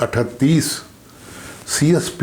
38 CSP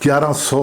1100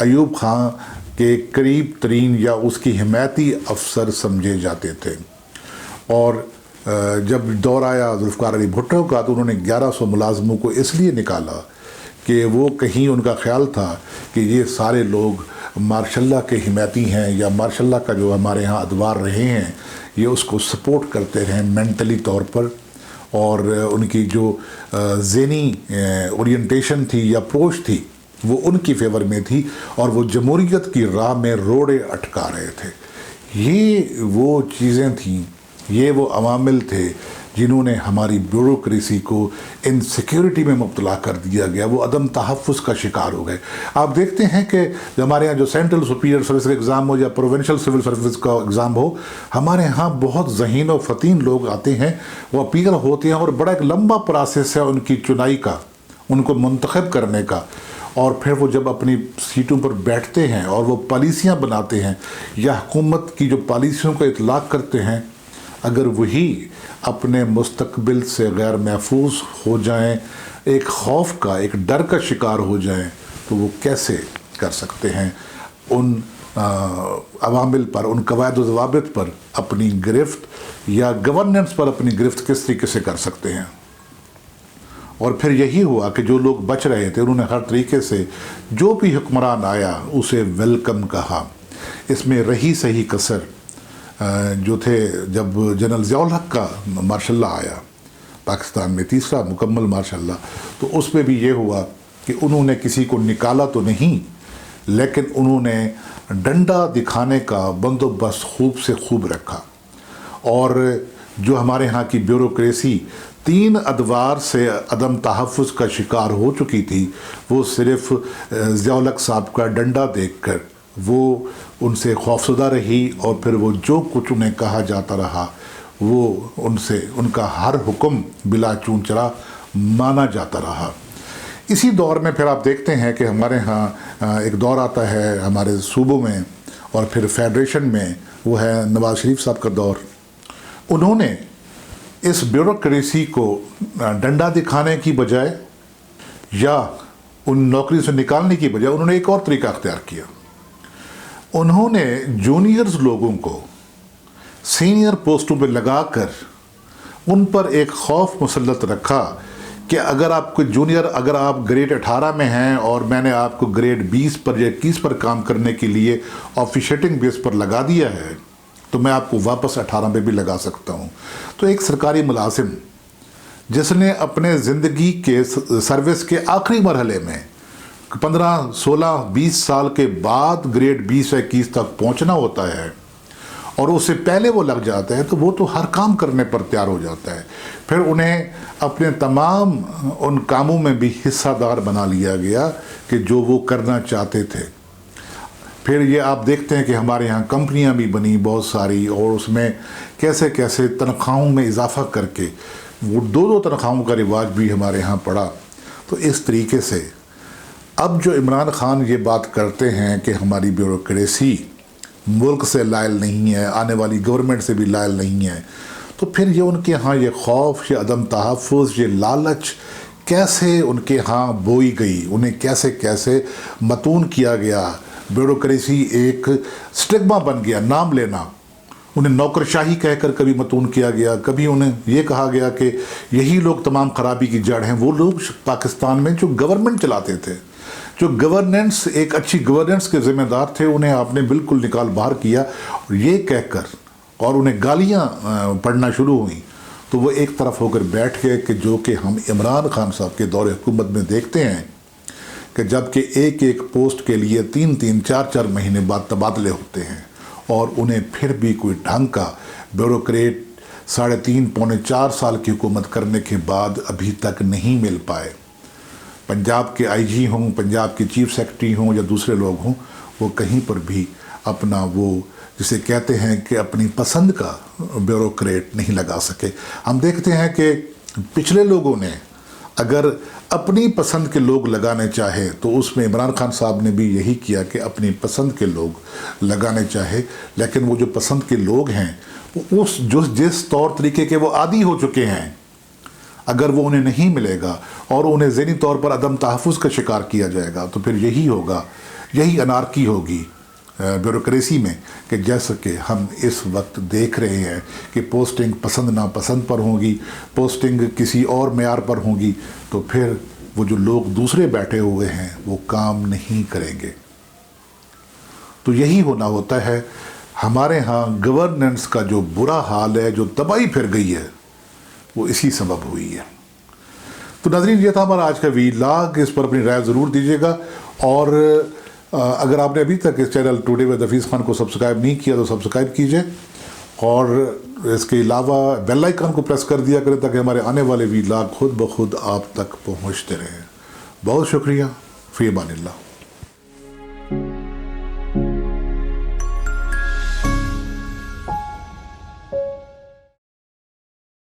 Ayub Khan کے قریب ترین یا اس کی حمایتی افسر سمجھے جاتے تھے، اور جب دور آیا ذوالفقار علی بھٹو کا تو انہوں نے 1100 ملازموں کو اس لیے نکالا کہ وہ کہیں ان کا خیال تھا کہ یہ سارے لوگ مارشاء اللہ کے حمایتی ہیں، یا مارشاء اللہ کا جو ہمارے ہاں ادوار رہے ہیں یہ اس کو سپورٹ کرتے رہیں مینٹلی طور پر، اور ان کی جو ذہنی اورینٹیشن تھی یا اپروچ تھی وہ ان کی فیور میں تھی، اور وہ جمہوریت کی راہ میں روڑے اٹکا رہے تھے۔ یہ وہ چیزیں تھیں، یہ وہ عوامل تھے جنہوں نے ہماری بیوروکریسی کو انسیکیورٹی میں مبتلا کر دیا گیا، وہ عدم تحفظ کا شکار ہو گئے۔ آپ دیکھتے ہیں کہ ہمارے ہاں جو سینٹرل سپیریئر سروس کا ایگزام ہو یا پروونشل سول سروس کا ایگزام ہو، ہمارے ہاں بہت ذہین و فطین لوگ آتے ہیں، وہ اپیئر ہوتے ہیں، اور بڑا ایک لمبا پروسیس ہے ان کی چنائی کا، ان کو منتخب کرنے کا، اور پھر وہ جب اپنی سیٹوں پر بیٹھتے ہیں اور وہ پالیسیاں بناتے ہیں یا حکومت کی جو پالیسیوں کا اطلاق کرتے ہیں، اگر وہی اپنے مستقبل سے غیر محفوظ ہو جائیں، ایک خوف کا، ایک ڈر کا شکار ہو جائیں، تو وہ کیسے کر سکتے ہیں ان عوامل پر، ان قواعد و ضوابط پر اپنی گرفت، یا گورننس پر اپنی گرفت کس طریقے سے کر سکتے ہیں؟ اور پھر یہی ہوا کہ جو لوگ بچ رہے تھے انہوں نے ہر طریقے سے جو بھی حکمران آیا اسے ویلکم کہا۔ اس میں رہی صحیح کثر جو تھے، جب جنرل ضیاء الحق کا مارشاء اللہ آیا پاکستان میں، تیسرا مکمل مارشاء اللہ، تو اس میں بھی یہ ہوا کہ انہوں نے کسی کو نکالا تو نہیں، لیکن انہوں نے ڈنڈا دکھانے کا بندوبست خوب سے خوب رکھا، اور جو ہمارے ہاں کی بیوروکریسی 3 ادوار سے عدم تحفظ کا شکار ہو چکی تھی، وہ صرف ضیاء الحق صاحب کا ڈنڈا دیکھ کر وہ ان سے خوفزدہ رہی، اور پھر وہ جو کچھ انہیں کہا جاتا رہا وہ ان کا ہر حکم بلا چون چرا مانا جاتا رہا۔ اسی دور میں پھر آپ دیکھتے ہیں کہ ہمارے ہاں ایک دور آتا ہے ہمارے صوبوں میں اور پھر فیڈریشن میں، وہ ہے نواز شریف صاحب کا دور۔ انہوں نے اس بیوروکریسی کو ڈنڈا دکھانے کی بجائے یا ان نوکری سے نکالنے کی بجائے انہوں نے ایک اور طریقہ اختیار کیا۔ انہوں نے جونیئرز لوگوں کو سینئر پوسٹوں پہ لگا کر ان پر ایک خوف مسلط رکھا کہ اگر آپ کو جونیئر، اگر آپ گریڈ 18 میں ہیں اور میں نے آپ کو گریڈ 20 پر یا 21 پر کام کرنے کے لیے آفیشیٹنگ بیس پر لگا دیا ہے تو میں آپ کو واپس 18 پہ بھی لگا سکتا ہوں۔ تو ایک سرکاری ملازم جس نے اپنے زندگی کے سروس کے آخری مرحلے میں 15 16 20 سال کے بعد گریڈ 20 یا 21 تک پہنچنا ہوتا ہے، اور اس سے پہلے وہ لگ جاتا ہے، تو وہ تو ہر کام کرنے پر تیار ہو جاتا ہے۔ پھر انہیں اپنے تمام ان کاموں میں بھی حصہ دار بنا لیا گیا کہ جو وہ کرنا چاہتے تھے۔ پھر یہ آپ دیکھتے ہیں کہ ہمارے یہاں کمپنیاں بھی بنی بہت ساری، اور اس میں کیسے کیسے تنخواہوں میں اضافہ کر کے وہ 2 تنخواہوں کا رواج بھی ہمارے ہاں پڑا۔ تو اس طریقے سے اب جو عمران خان یہ بات کرتے ہیں کہ ہماری بیوروکریسی ملک سے لائل نہیں ہے، آنے والی گورنمنٹ سے بھی لائل نہیں ہے، تو پھر یہ ان کے ہاں یہ خوف، یہ عدم تحفظ، یہ لالچ کیسے ان کے ہاں بوئی گئی، انہیں کیسے کیسے متون کیا گیا۔ بیوروکریسی ایک سٹگما بن گیا، نام لینا۔ انہیں نوکر شاہی کہہ کر کبھی متون کیا گیا، کبھی انہیں یہ کہا گیا کہ یہی لوگ تمام خرابی کی جڑ ہیں۔ وہ لوگ پاکستان میں جو گورنمنٹ چلاتے تھے، جو گورننس، ایک اچھی گورننس کے ذمہ دار تھے، انہیں آپ نے بالکل نکال باہر کیا، اور یہ کہہ کر، اور انہیں گالیاں پڑھنا شروع ہوئیں، تو وہ ایک طرف ہو کر بیٹھ گئے کہ جو کہ ہم عمران خان صاحب کے دور حکومت میں دیکھتے ہیں کہ جب کہ ایک ایک پوسٹ کے لیے 3 4 مہینے بعد تبادلے ہوتے ہیں، اور انہیں پھر بھی کوئی ڈھنگ کا بیوروکریٹ 3.5 پونے 4 سال کی حکومت کرنے کے بعد ابھی تک نہیں مل پائے۔ پنجاب کے آئی جی ہوں، پنجاب کے چیف سیکرٹری ہوں یا دوسرے لوگ ہوں، وہ کہیں پر بھی اپنا وہ جسے کہتے ہیں کہ اپنی پسند کا بیوروکریٹ نہیں لگا سکے۔ ہم دیکھتے ہیں کہ پچھلے لوگوں نے اگر اپنی پسند کے لوگ لگانے چاہے تو اس میں عمران خان صاحب نے بھی یہی کیا کہ اپنی پسند کے لوگ لگانے چاہے، لیکن وہ جو پسند کے لوگ ہیں جس طور طریقے کے وہ عادی ہو چکے ہیں، اگر وہ انہیں نہیں ملے گا اور انہیں ذہنی طور پر عدم تحفظ کا شکار کیا جائے گا، تو پھر یہی ہوگا یہی انارکی ہوگی بیوروکریسی میں کہ جیسا کہ ہم اس وقت دیکھ رہے ہیں کہ پوسٹنگ پسند ناپسند پر ہوگی، پوسٹنگ کسی اور معیار پر ہوگی، تو پھر وہ جو لوگ دوسرے بیٹھے ہوئے ہیں وہ کام نہیں کریں گے۔ تو یہی ہونا ہوتا ہے۔ ہمارے ہاں گورننس کا جو برا حال ہے، جو تباہی پھر گئی ہے، وہ اسی سبب ہوئی ہے۔ تو ناظرین، یہ تھا ہمارا آج کا ویلاگ۔ اس پر اپنی رائے ضرور دیجیے گا، اور اگر آپ نے ابھی تک اس channel today with Hafeez Khan کو سبسکرائب نہیں کیا تو سبسکرائب کیجئے، اور اس کے علاوہ بیل آئیکن کو پریس کر دیا کریں تاکہ ہمارے آنے والے ویلاگ خود بخود آپ تک پہنچتے رہیں۔ بہت شکریہ، فی امان اللہ۔